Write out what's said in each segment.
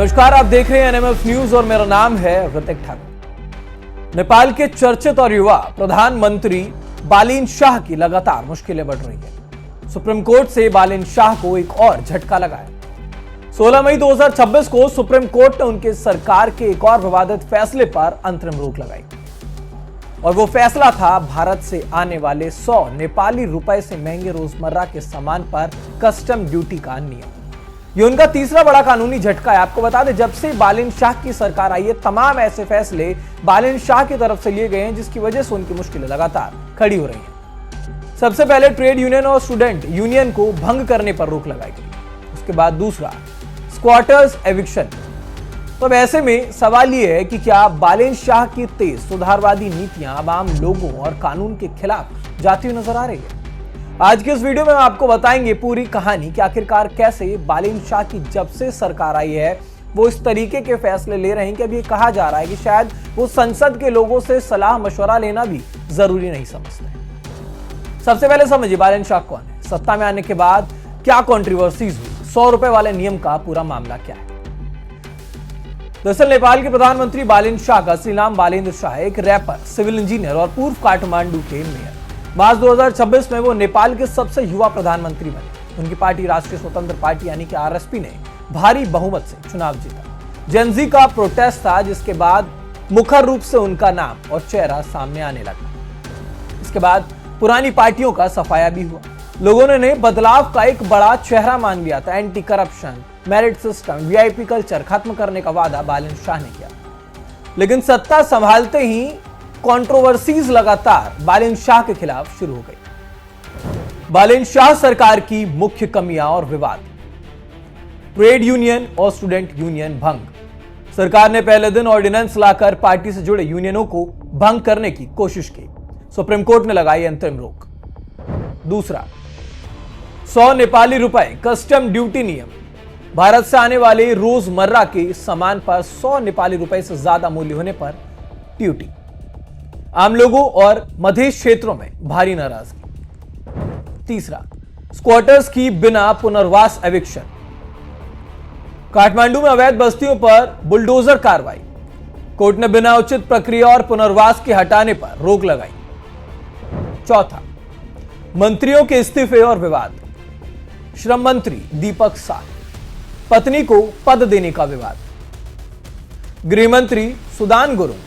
नमस्कार, आप देख रहे हैं एनएमएफ न्यूज और मेरा नाम है ऋतिक ठाकुर। नेपाल के चर्चित और युवा प्रधानमंत्री बालिन शाह की लगातार मुश्किलें बढ़ रही है। सुप्रीम कोर्ट से बालिन शाह को एक और झटका लगा है। 16 मई 2026 को सुप्रीम कोर्ट ने उनके सरकार के एक और विवादित फैसले पर अंतरिम रोक लगाई और वो फैसला था भारत से आने वाले 100 नेपाली रुपए से महंगे रोजमर्रा के सामान पर कस्टम ड्यूटी का नियम। ये उनका तीसरा बड़ा कानूनी झटका है। आपको बता दें, जब से बालिन शाह की सरकार आई है, तमाम ऐसे फैसले बालिन शाह की तरफ से लिए गए हैं जिसकी वजह से उनकी मुश्किलें लगातार खड़ी हो रही हैं। सबसे पहले ट्रेड यूनियन और स्टूडेंट यूनियन को भंग करने पर रोक लगाई गई। उसके बाद दूसरा, स्क्वाटर्स एविक्शन। तो अब ऐसे में सवाल यह है कि क्या बालिन शाह की तेज सुधारवादी नीतियां अब आम लोगों और कानून के खिलाफ जाती हुई नजर आ रही है। आज के इस वीडियो में हम आपको बताएंगे पूरी कहानी कि आखिरकार कैसे बालिन शाह की जब से सरकार आई है वो इस तरीके के फैसले ले रहे हैं कि अभी ये कहा जा रहा है कि शायद वो संसद के लोगों से सलाह मशवरा लेना भी जरूरी नहीं समझते। सबसे पहले समझिए बालिन शाह कौन है, सत्ता में आने के बाद क्या कॉन्ट्रोवर्सीज हुई, 100 रुपए वाले नियम का पूरा मामला क्या है। दरअसल नेपाल के प्रधानमंत्री बालिन शाह का असली नाम बालेन्द्र शाह है। एक रैपर, सिविल इंजीनियर और पूर्व काठमांडू के मेयर। मार्च 2026 में वो नेपाल के सबसे युवा प्रधानमंत्री बने। उनकी पार्टी राष्ट्रीय स्वतंत्र पार्टी यानी कि आरएसपी ने भारी बहुमत से चुनाव जीता। जेनजी का प्रोटेस्ट था जिसके बाद मुखर रूप से उनका नाम और चेहरा सामने आने लगा। इसके बाद पुरानी पार्टियों का सफाया भी हुआ। लोगों ने उन्हें बदलाव का एक बड़ा चेहरा मान लिया था। Anti corruption, merit system, VIP culture खत्म करने का वादा बालिन शाह ने किया। लेकिन सत्ता संभालते ही कंट्रोवर्सीज लगातार बालिन शाह के खिलाफ शुरू हो गई। बालिन शाह सरकार की मुख्य कमियां और विवाद। ट्रेड यूनियन और स्टूडेंट यूनियन भंग। सरकार ने पहले दिन ऑर्डिनेंस लाकर पार्टी से जुड़े यूनियनों को भंग करने की कोशिश की। सुप्रीम कोर्ट ने लगाई अंतरिम रोक। दूसरा, 100 नेपाली रुपए कस्टम ड्यूटी नियम। भारत से आने वाले रोजमर्रा के सामान पर 100 नेपाली रुपए से ज्यादा मूल्य होने पर ड्यूटी। आम लोगों और मध्य क्षेत्रों में भारी नाराजगी। तीसरा, स्क्वाटर्स की बिना पुनर्वास एविक्शन। काठमांडू में अवैध बस्तियों पर बुलडोजर कार्रवाई। कोर्ट ने बिना उचित प्रक्रिया और पुनर्वास के हटाने पर रोक लगाई। चौथा, मंत्रियों के इस्तीफे और विवाद। श्रम मंत्री दीपक साय, पत्नी को पद देने का विवाद। गृह मंत्री सुदान गुरुंग,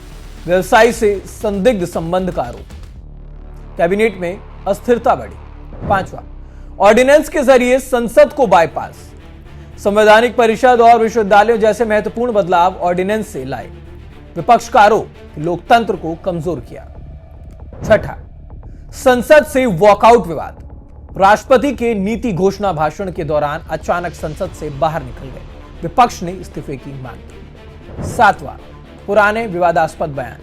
व्यवसायी से संदिग्ध संबंध का आरोप। कैबिनेट में अस्थिरता बढ़ी। पांचवा, ऑर्डिनेंस के जरिए संसद को बाईपास। संवैधानिक परिषद और विश्वविद्यालयों जैसे महत्वपूर्ण बदलाव ऑर्डिनेंस से लाए। विपक्ष का आरोप कि लोकतंत्र को कमजोर किया। छठा, संसद से वॉकआउट विवाद। राष्ट्रपति के नीति घोषणा भाषण के दौरान अचानक संसद से बाहर निकल गए। विपक्ष ने इस्तीफे की मांग की। सातवां, पुराने विवादास्पद बयान।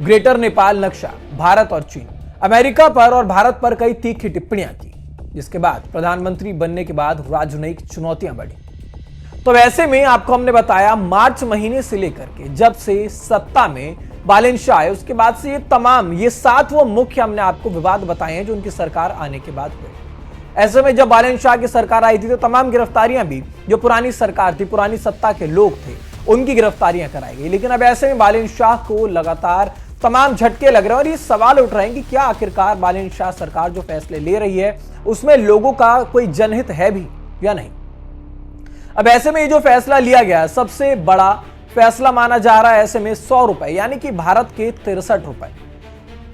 ग्रेटर नेपाल नक्शा, भारत और चीन। अमेरिका पर और भारत पर कई तीखी टिप्पणियां की, जिसके बाद प्रधानमंत्री बनने के बाद राजनयिक चुनौतियां बढ़ी। तो वैसे में आपको हमने बताया मार्च महीने से लेकर के जब से सत्ता में बालिन शाह है, उसके बाद से ये 7 वो मुख्य हमने आपको विवाद बताए हैं जो उनकी सरकार आने के बाद हुए। ऐसे में जब बालिन शाह की सरकार आई थी तो तमाम गिरफ्तारियां भी जो पुरानी सरकार थी, पुरानी सत्ता के लोग थे, उनकी गिरफ्तारियां कराई गई। लेकिन अब ऐसे में बालिन शाह को लगातार तमाम झटके लग रहे हैं और ये सवाल उठ रहे हैं कि क्या आखिरकार बालिन शाह सरकार जो फैसले ले रही है उसमें लोगों का कोई जनहित है भी या नहीं। अब ऐसे में ये जो फैसला लिया गया सबसे बड़ा फैसला माना जा रहा है। ऐसे में 100 रुपए यानी कि भारत के 63 रुपए,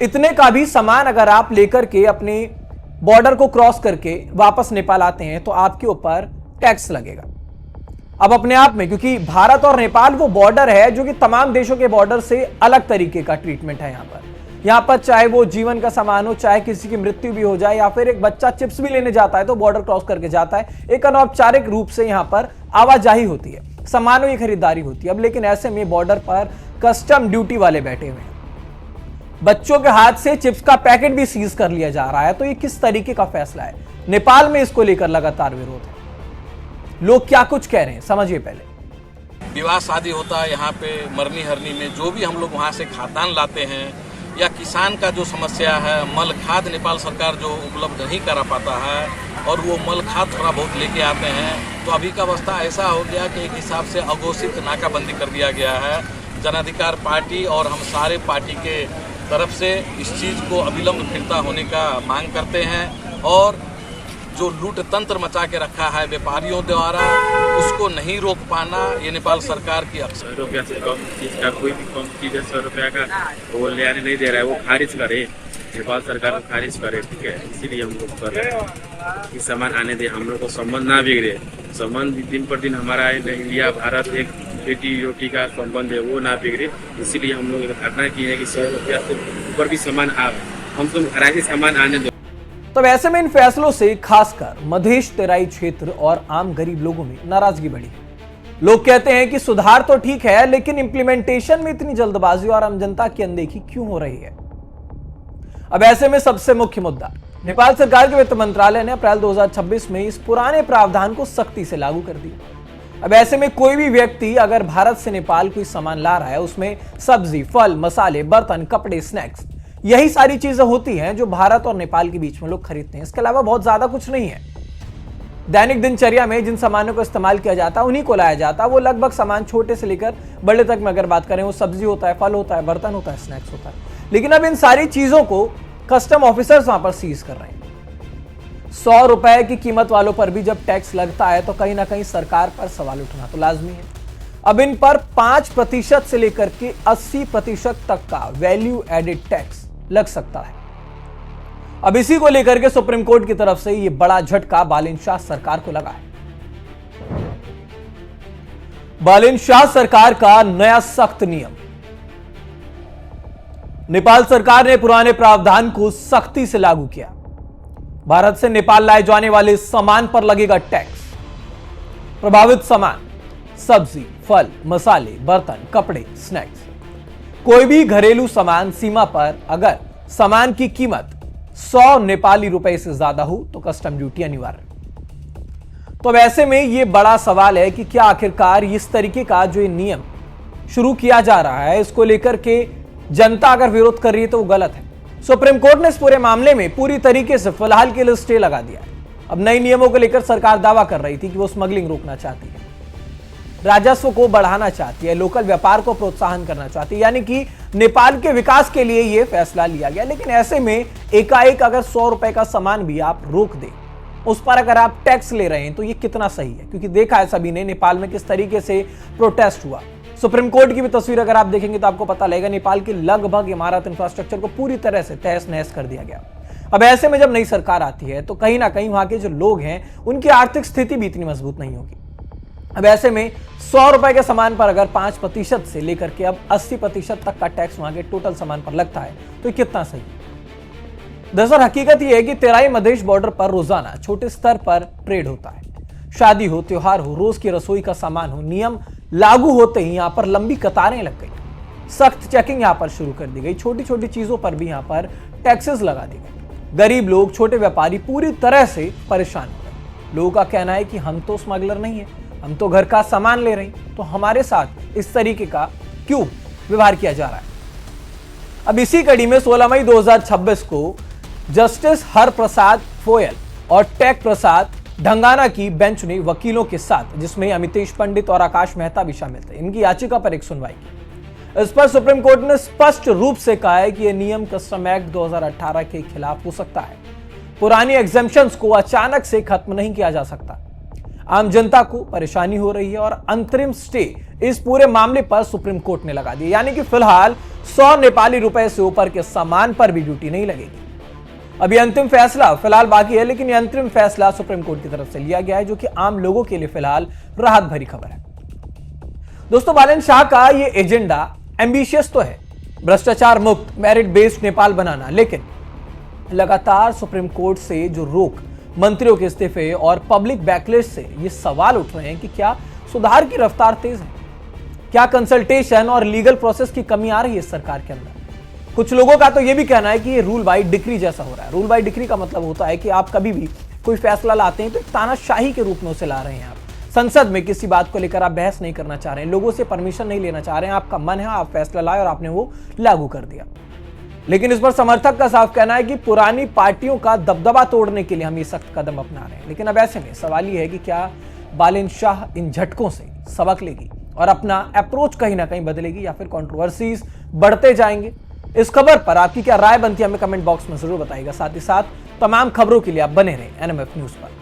इतने का भी सामान अगर आप लेकर के अपने बॉर्डर को क्रॉस करके वापस नेपाल आते हैं तो आपके ऊपर टैक्स लगेगा। अब अपने आप में, क्योंकि भारत और नेपाल वो बॉर्डर है जो कि तमाम देशों के बॉर्डर से अलग तरीके का ट्रीटमेंट है। यहाँ पर चाहे वो जीवन का सामान हो, चाहे किसी की मृत्यु भी हो जाए या फिर एक बच्चा चिप्स भी लेने जाता है तो बॉर्डर क्रॉस करके जाता है। एक अनौपचारिक रूप से यहाँ पर आवाजाही होती है, सामानों की खरीदारी होती है। अब लेकिन ऐसे में बॉर्डर पर कस्टम ड्यूटी वाले बैठे हुए हैं। बच्चों के हाथ से चिप्स का पैकेट भी सीज कर लिया जा रहा है। तो ये किस तरीके का फैसला है? नेपाल में इसको लेकर लगातार विरोध है। लोग क्या कुछ कह रहे हैं समझिए। पहले विवाह शादी होता है यहाँ पे, मरनी हरनी में जो भी हम लोग वहाँ से खाद्यान्न लाते हैं या किसान का जो समस्या है, मल खाद नेपाल सरकार जो उपलब्ध नहीं करा पाता है और वो मल खाद थोड़ा बहुत लेके आते हैं तो अभी का अवस्था ऐसा हो गया कि एक हिसाब से अघोषित नाकाबंदी कर दिया गया है। जन अधिकार पार्टी और हम सारे पार्टी के तरफ से इस चीज़ को अविलंब फिरता होने का मांग करते हैं और जो लूट तंत्र मचा के रखा है व्यापारियों द्वारा उसको नहीं रोक पाना ये नेपाल सरकार की अक्सर। 100 रुपया से कम चीज का कोई भी कम चीज है 100 रुपया का वो ले आने नहीं दे रहा है, वो खारिज करे, नेपाल सरकार को खारिज करे, ठीक है। इसीलिए हम लोग कर रहे हैं कि सामान आने दे, हम लोग को संबंध ना बिगड़े। संबंध दिन पर दिन हमारा इंडिया भारत एक बेटी रोटी का संबंध है, वो ना बिगड़े। इसीलिए हम लोग घटना की है कि 100 रुपया से ऊपर भी सामान आ, हम तुम घर से सामान आने दो। तब ऐसे में इन फैसलों से खासकर मधेश तेराई क्षेत्र और आम गरीब लोगों में नाराजगी बढ़ी। लोग कहते हैं कि सुधार तो ठीक है, लेकिन इंप्लीमेंटेशन में इतनी जल्दबाजी और आम जनता की अनदेखी क्यों हो रही है। अब ऐसे में सबसे मुख्य मुद्दा, नेपाल सरकार के वित्त मंत्रालय ने अप्रैल 2026 में इस पुराने प्रावधान को सख्ती से लागू कर दिया। अब ऐसे में कोई भी व्यक्ति अगर भारत से नेपाल कोई सामान ला रहा है, उसमें सब्जी, फल, मसाले, बर्तन, कपड़े, स्नैक्स, यही सारी चीजें होती हैं जो भारत और नेपाल के बीच में लोग खरीदते हैं। इसके अलावा बहुत ज्यादा कुछ नहीं है। दैनिक दिनचर्या में जिन सामानों को इस्तेमाल किया जाता है उन्हीं को लाया जाता है। वो लगभग सामान छोटे से लेकर बड़े तक में अगर बात करें, वो सब्जी होता है, फल होता है, बर्तन होता है, स्नैक्स होता है। लेकिन अब इन सारी चीजों को कस्टम ऑफिसर्स वहां पर सीज कर रहे हैं। 100 रुपए की कीमत वालों पर भी जब टैक्स लगता है तो कहीं ना कहीं सरकार पर सवाल उठना तो लाजमी है। अब इन पर 5% से लेकर के 80% तक का वैल्यू एडेड टैक्स लग सकता है। अब इसी को लेकर के सुप्रीम कोर्ट की तरफ से यह बड़ा झटका बालिन शाह सरकार को लगा है। बालिन शाह सरकार का नया सख्त नियम। नेपाल सरकार ने पुराने प्रावधान को सख्ती से लागू किया। भारत से नेपाल लाए जाने वाले सामान पर लगेगा टैक्स। प्रभावित सामान सब्जी, फल, मसाले, बर्तन, कपड़े, स्नैक्स, कोई भी घरेलू सामान सीमा पर अगर सामान की कीमत 100 नेपाली रुपए से ज्यादा हो तो कस्टम ड्यूटी अनिवार्य। तो अब ऐसे में यह बड़ा सवाल है कि क्या आखिरकार इस तरीके का जो नियम शुरू किया जा रहा है, इसको लेकर के जनता अगर विरोध कर रही है तो वो गलत है। सुप्रीम कोर्ट ने इस पूरे मामले में पूरी तरीके से फिलहाल के लिए स्टे लगा दिया है। अब नए नियमों को लेकर सरकार दावा कर रही थी कि वो स्मगलिंग रोकना चाहती है, राजस्व को बढ़ाना चाहती है, लोकल व्यापार को प्रोत्साहन करना चाहती है, यानी कि नेपाल के विकास के लिए यह फैसला लिया गया। लेकिन ऐसे में एकाएक अगर 100 रुपए का सामान भी आप रोक दें, उस पर अगर आप टैक्स ले रहे हैं तो यह कितना सही है, क्योंकि देखा है सभी ने नेपाल में किस तरीके से प्रोटेस्ट हुआ। सुप्रीम कोर्ट की भी तस्वीर अगर आप देखेंगे तो आपको पता लगेगा नेपाल की लगभग इमारत इंफ्रास्ट्रक्चर को पूरी तरह से तहस नहस कर दिया गया। अब ऐसे में जब नई सरकार आती है तो कहीं ना कहीं वहां के जो लोग हैं उनकी आर्थिक स्थिति भी इतनी मजबूत नहीं होगी। अब ऐसे में 100 रुपए के सामान पर अगर 5% से लेकर के अब 80% तक का टैक्स वहां के टोटल सामान पर लगता है तो ये कितना सही है। दरअसल हकीकत यह है कि तेराई मधेश बॉर्डर पर रोजाना छोटे स्तर पर ट्रेड होता है। शादी हो, त्योहार हो, रोज की रसोई का सामान हो, नियम लागू होते ही यहां पर लंबी कतारें लग गई। सख्त चेकिंग यहां पर शुरू कर दी गई। छोटी छोटी चीजों पर भी यहां पर टैक्सेस लगा दी गई। गरीब लोग, छोटे व्यापारी पूरी तरह से परेशान हो गए। लोगों का कहना है कि हम तो स्मगलर नहीं है, हम तो घर का सामान ले रहे हैं, तो हमारे साथ इस तरीके का क्यों व्यवहार किया जा रहा है। अब इसी कड़ी में 16 मई 2026 को जस्टिस हर प्रसाद फोयल और टेक प्रसाद ढंगाना की बेंच ने वकीलों के साथ, जिसमें अमितेश पंडित और आकाश मेहता भी शामिल थे, इनकी याचिका पर एक सुनवाई की। इस पर सुप्रीम कोर्ट ने स्पष्ट रूप से कहा है कि यह नियम कस्टम एक्ट 2018 के खिलाफ हो सकता है। पुरानी एग्जेम्पशंस को अचानक से खत्म नहीं किया जा सकता। आम जनता को परेशानी हो रही है और अंतरिम स्टे इस पूरे मामले पर सुप्रीम कोर्ट ने लगा दिया, यानी कि फिलहाल 100 नेपाली रुपए से ऊपर के सामान पर भी ड्यूटी नहीं लगेगी। अभी अंतिम फैसला फिलहाल बाकी है, लेकिन यह अंतिम फैसला सुप्रीम कोर्ट की तरफ से लिया गया है, जो कि आम लोगों के लिए फिलहाल राहत भरी खबर है। दोस्तों, बालिन शाह का यह एजेंडा एम्बिशियस तो है, भ्रष्टाचार मुक्त मेरिट बेस्ड नेपाल बनाना, लेकिन लगातार सुप्रीम कोर्ट से जो रोक, मंत्रियों के इस्तीफे और पब्लिक बैकलिश से ये सवाल उठ रहे हैं कि क्या सुधार की रफ्तार तेज है, क्या कंसल्टेशन और लीगल प्रोसेस की कमी आ रही है सरकार के अंदर। कुछ लोगों का तो यह भी कहना है कि ये रूल बाय डिक्री जैसा हो रहा है। रूल बाय डिक्री का मतलब होता है कि आप कभी भी कोई फैसला लाते हैं तो एक तानाशाही के रूप में उसे ला रहे हैं। आप संसद में किसी बात को लेकर आप बहस नहीं करना चाह रहे हैं, लोगों से परमिशन नहीं लेना चाह रहे हैं, आपका मन है, आप फैसला लाए और आपने वो लागू कर दिया। लेकिन इस पर समर्थक का साफ कहना है कि पुरानी पार्टियों का दबदबा तोड़ने के लिए हम ये सख्त कदम अपना रहे हैं। लेकिन अब ऐसे में सवाल ये है कि क्या बालिन शाह इन झटकों से सबक लेगी और अपना अप्रोच कहीं ना कहीं बदलेगी या फिर कंट्रोवर्सीज बढ़ते जाएंगे? इस खबर पर आपकी क्या राय बनती है हमें कमेंट बॉक्स में जरूर बताइएगा। साथ ही साथ तमाम खबरों के लिए आप बने रहें एनएमएफ न्यूज पर।